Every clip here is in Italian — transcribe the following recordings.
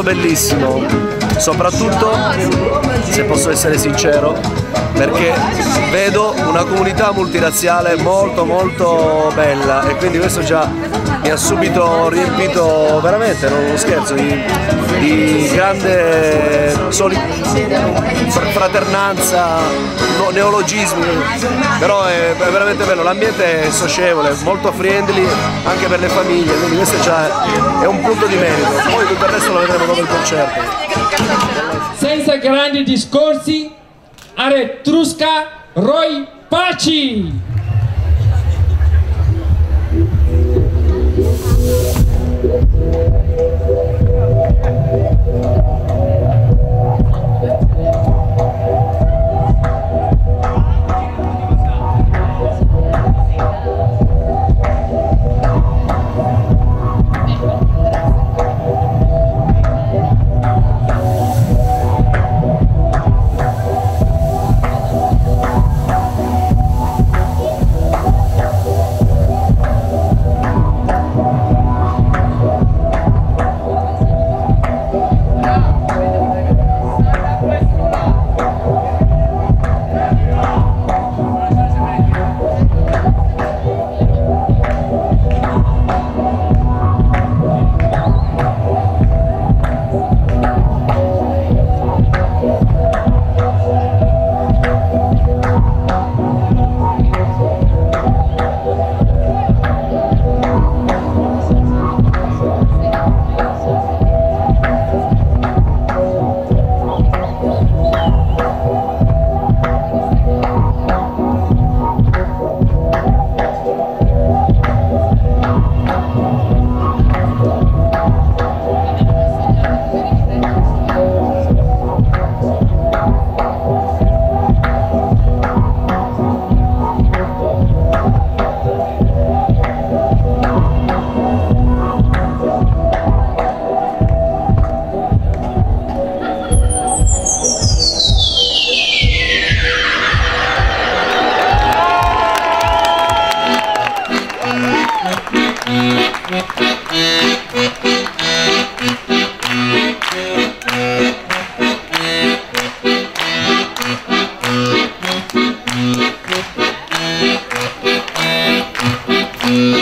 bellissimo, soprattutto, se posso essere sincero, perché vedo una comunità multirazziale molto molto bella, e quindi questo già mi ha subito riempito, veramente, non scherzo, di grande fraternanza, neologismi, però è veramente bello, l'ambiente è socievole, molto friendly anche per le famiglie, quindi questo già è un punto di merito, poi tutto il resto lo vedremo dopo il concerto. Senza grandi discorsi, Aretrusca Roy Paci!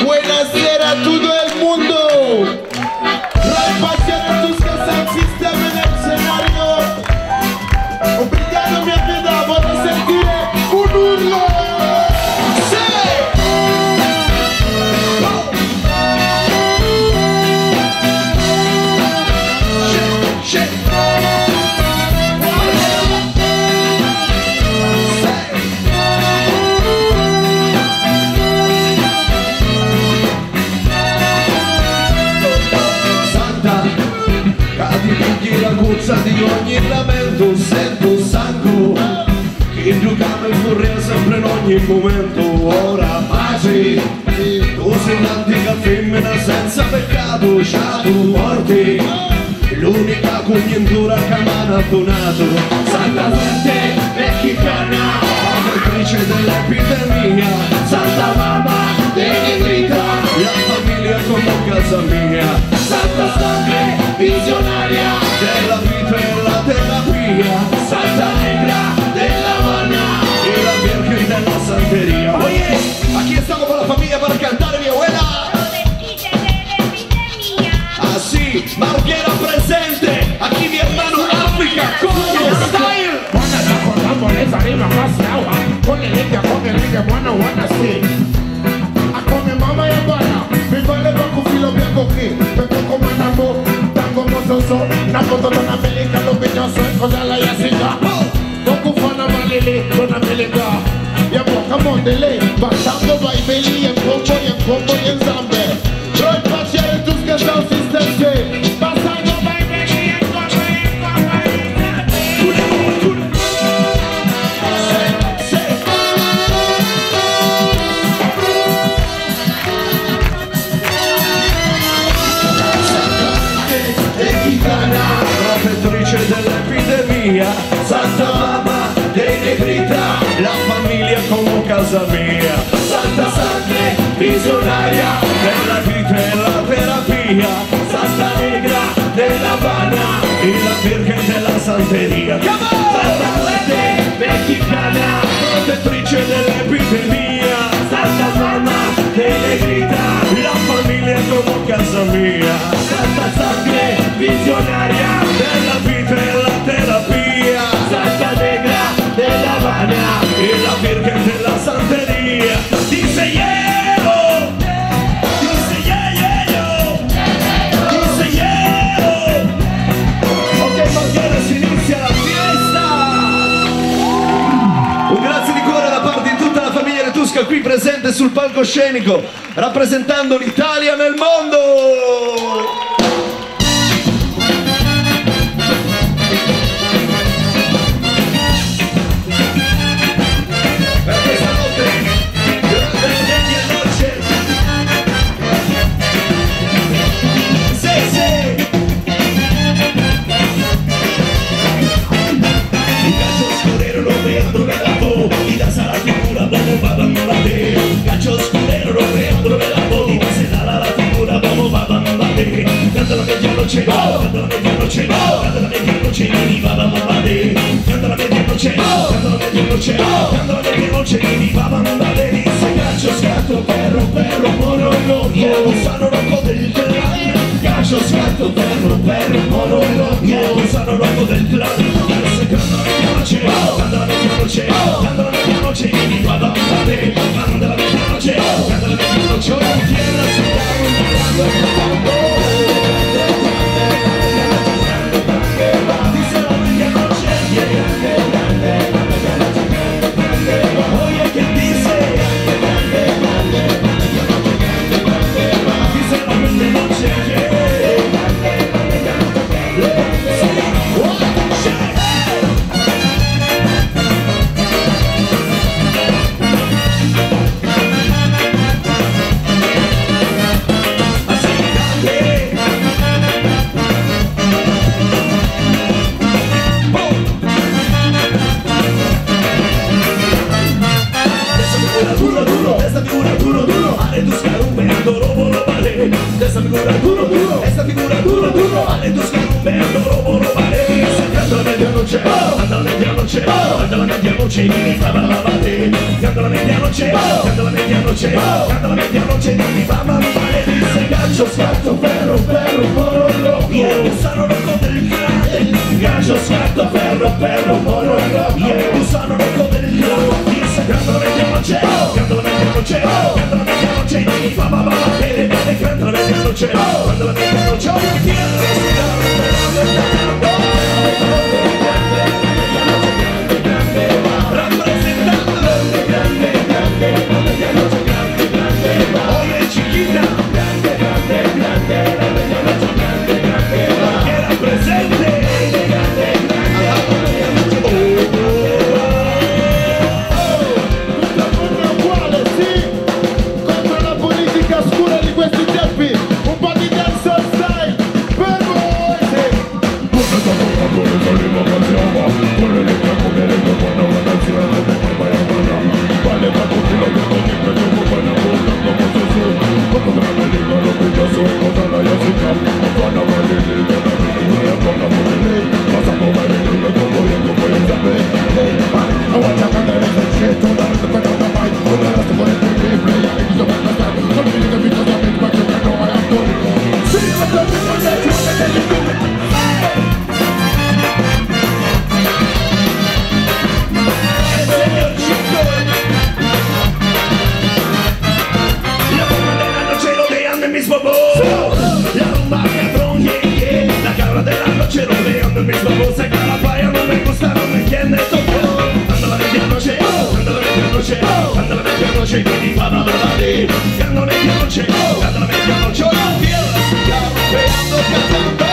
Buonasera a tutto il mondo! Roy Paci Aretrusca Sound System nel scenario! Obrigado mia vida, voglio sentire un urlo! Di ogni lamento sento sangue che giocava in furia sempre in ogni momento. Ora pace, tu sei l'antica femmina senza peccato, c'ha tu morti, l'unica cognentura che mi ha donato. Santa Fuente mexicana, autrice dell'epidemia, Santa Mamma Negrita, la famiglia come casa mia. Santa Sangre visionaria della vita e la terapia, Santa Negra della Habana y la Virgen de la Santería. Oye, aquí estamos con la familia para cantar mi abuela. Así, Marquera presente, aquí mi hermano África, coño, style. Buona la corramos, les arriba más agua. Con el liga, buena sí. A come mama y bala, mi vale bajo filo bianco que, pero como enamor, tango mozoso, na foto de una pelica, lo que yo soy, cosa la yaciga. Goku fana malele, dona melega. Ya boca mondele, pasando baibeli en combo y en zambe. Roy Paci Aretrusca Sound System, pasando baibeli en combo y en zambe. Protettrice dell'epidemia, Santa Mamma Negrita, la famiglia come casa mia. Santa Sangre visionaria della vita e la terapia, Santa Negra della Habana Virgen della Santeria, Santa mexicana, protettrice dell'epidemia, Santa mamma che le grida, la famiglia è come casa mia, Santa sangre visionaria della vita e la terapia, Santa negra della Habana e la Virgen della Santeria, dice yeah! Qui presente sul palcoscenico rappresentando l'Italia nel mondo. Gachos culero, rodeando la boda, se da la figura, vamos, canta la medianoche, canta la medianoche, canta la medianoche, viva vamos canta la medianoche, canta la medianoche, canta la medianoche, viva vamos dice gachos, gato, perro, monologo, sano loco del clan, gachos, gato, perro, monologo, sano loco del clan, canta la medianoche, canta la medianoche, canta la medianoche, viva vamos canta la medianoche, canta la medianoche, tiene la ciudad, esta figura duro, ale tus carumbendo, robo, vale, canta la medianoche, canta la medianoche, canta la medianoche, mi mamá vale, canta la medianoche, canta la medianoche, canta la medianoche, mi mamá vale, dice gachos, gato, perro, monologo, gusano loco del clan, gachos, gato, perro, monologo, gusano loco del clan, dice canta la medianoche, canta la medianoche, canta la medianoche, mi mamá vale, canta la medianoche, canta la medianoche, oye chiquita, era presente. La rumba cabrón, la cabra de la noche rodeando el mismo voz, que la playa no me gusta, no me entiende todo. Anda la medianoche, anda la medianoche, anda la medianoche, que ni para la canta la medianoche, canta la medianoche, la tierra, creando, cantando.